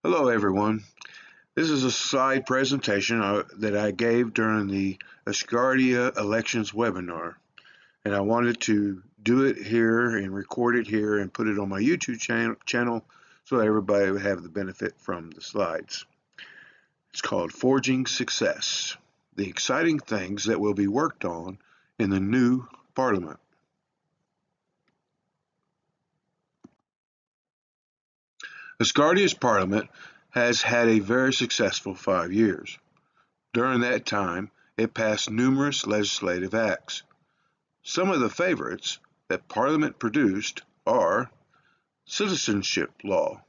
Hello everyone. This is a slide presentation that I gave during the Asgardia Elections Webinar, and I wanted to do it here and record it here and put it on my YouTube channel so everybody would have the benefit from the slides. It's called Forging Success, the exciting things that will be worked on in the new Parliament. Asgardia's Parliament has had a very successful 5 years. During that time, it passed numerous legislative acts. Some of the favorites that Parliament produced are Citizenship Law,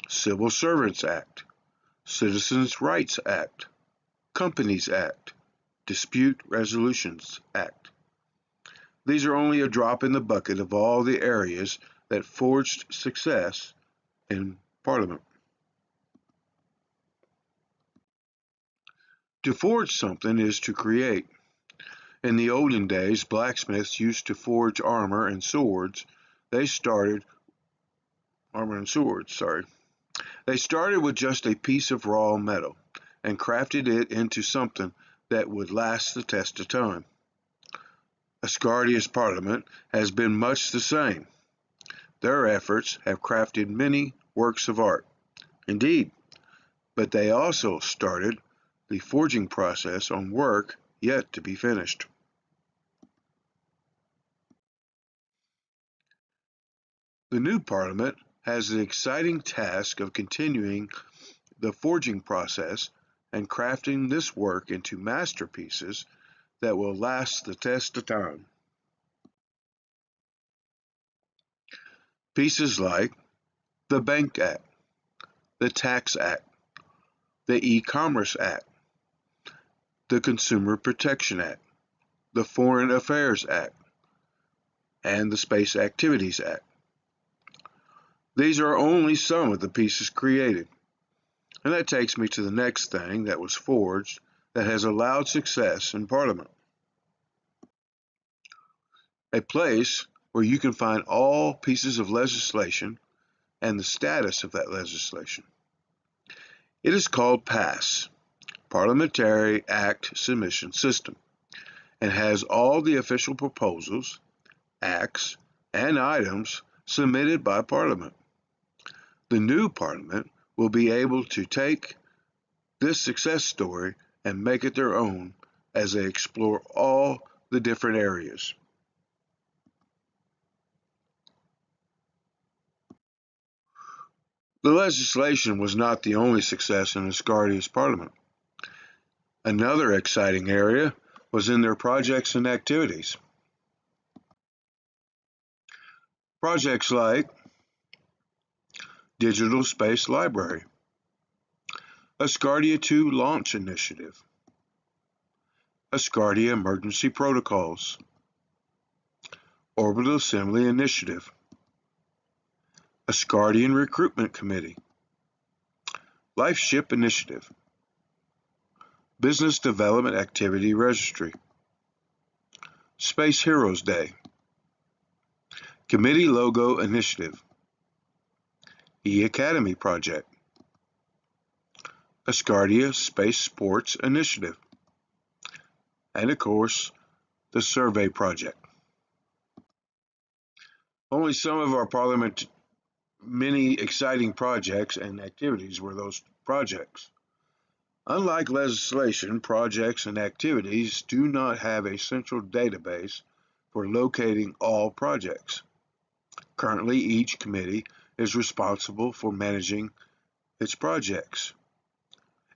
Civil Servants Act, Citizens' Rights Act, Companies Act, Dispute Resolutions Act. These are only a drop in the bucket of all the areas that forged success in Parliament. To forge something is to create. In the olden days, blacksmiths used to forge armor and swords. They started with just a piece of raw metal and crafted it into something that would last the test of time. Asgardia's Parliament has been much the same. Their efforts have crafted many works of art. Indeed, but they also started the forging process on work yet to be finished. The new Parliament has the exciting task of continuing the forging process and crafting this work into masterpieces that will last the test of time. Pieces like the Bank Act, the Tax Act, the E-Commerce Act, the Consumer Protection Act, the Foreign Affairs Act, and the Space Activities Act. These are only some of the pieces created. And that takes me to the next thing that was forged that has allowed success in Parliament. A place where you can find all pieces of legislation and the status of that legislation. It is called PASS, Parliamentary Act Submission System, and has all the official proposals, acts, and items submitted by Parliament. The new Parliament will be able to take this success story and make it their own as they explore all the different areas. The legislation was not the only success in Asgardia's Parliament. Another exciting area was in their projects and activities. Projects like Digital Space Library, Asgardia 2 Launch Initiative, Asgardia Emergency Protocols, Orbital Assembly Initiative, Asgardian Recruitment Committee, LifeShip Initiative, Business Development Activity Registry, Space Heroes Day, Committee Logo Initiative, E-Academy Project, Asgardia Space Sports Initiative, and of course, the Survey Project. Only some of our Parliament many exciting projects and activities were those projects. Unlike legislation, projects and activities do not have a central database for locating all projects. Currently, each committee is responsible for managing its projects.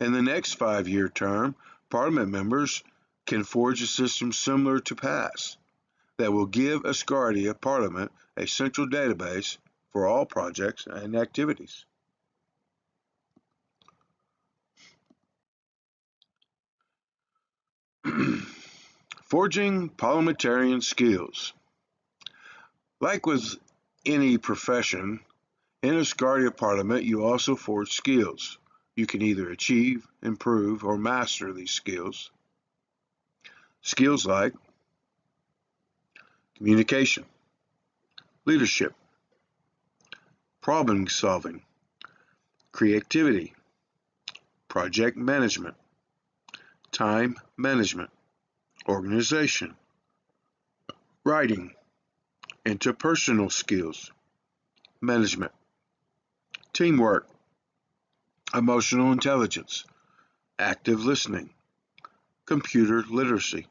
In the next 5-year term, Parliament members can forge a system similar to PASS that will give Asgardia Parliament a central database for all projects and activities. Forging parliamentarian skills. Like with any profession, in Asgardia Parliament you also forge skills. You can either achieve, improve, or master these skills. Skills like communication, leadership, problem solving, creativity, project management, time management, organization, writing, interpersonal skills, management, teamwork, emotional intelligence, active listening, computer literacy,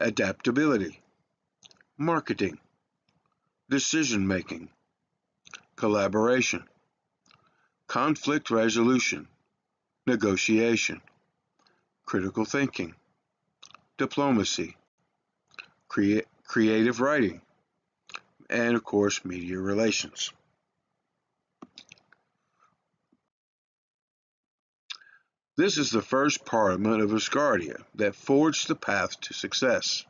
adaptability, marketing, decision making, collaboration, conflict resolution, negotiation, critical thinking, diplomacy, creative writing, and of course, media relations. This is the first Parliament of Asgardia that forged the path to success.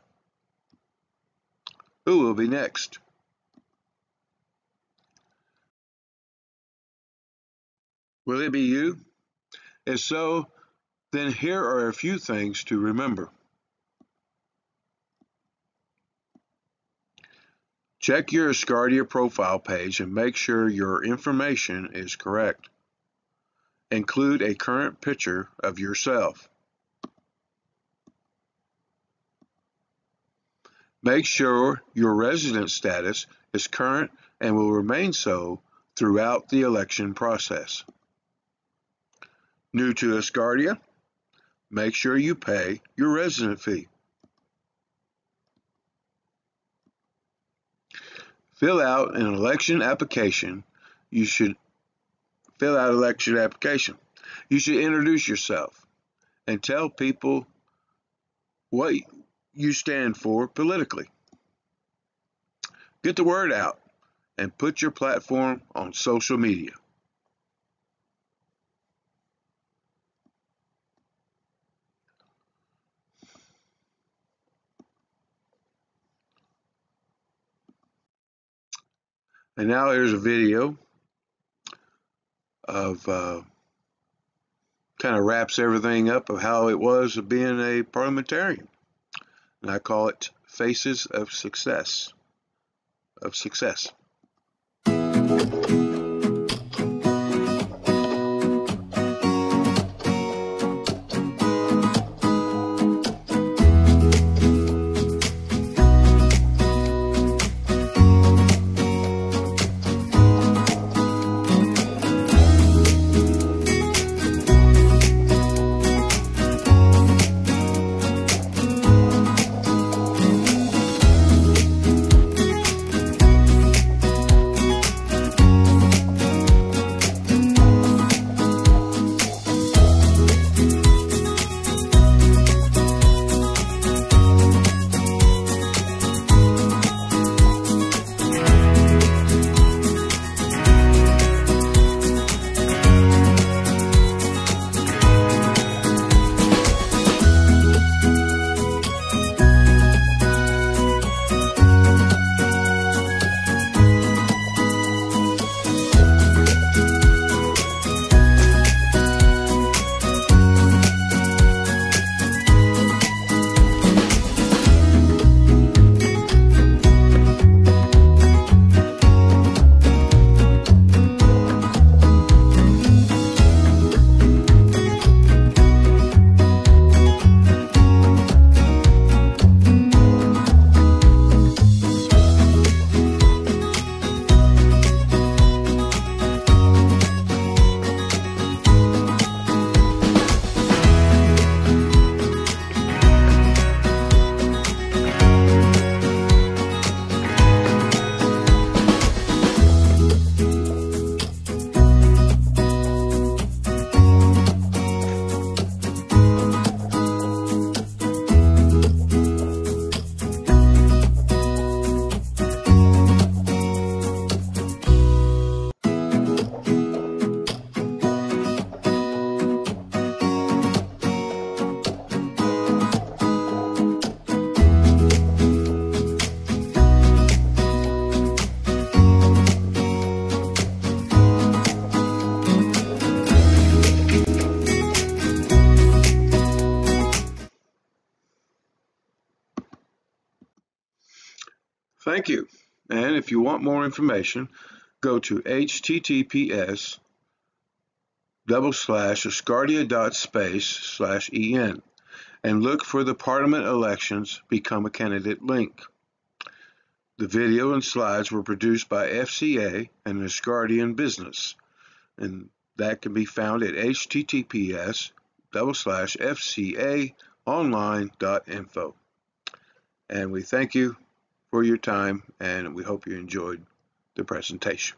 Who will be next? Will it be you? If so, then here are a few things to remember. Check your Asgardia profile page and make sure your information is correct. Include a current picture of yourself. Make sure your resident status is current and will remain so throughout the election process. New to Asgardia? Make sure you pay your resident fee. Fill out an election application. You should introduce yourself and tell people what you stand for politically. Get the word out and put your platform on social media. And now here's a video of kind of wraps everything up of how it was of being a parliamentarian. And I call it Faces of Success. Thank you. And if you want more information, go to https /asgardia.space/en and look for the Parliament Elections Become a Candidate link. The video and slides were produced by FCA and Asgardian Business, and that can be found at https://fcaonline.info. And we thank you for your time, and we hope you enjoyed the presentation.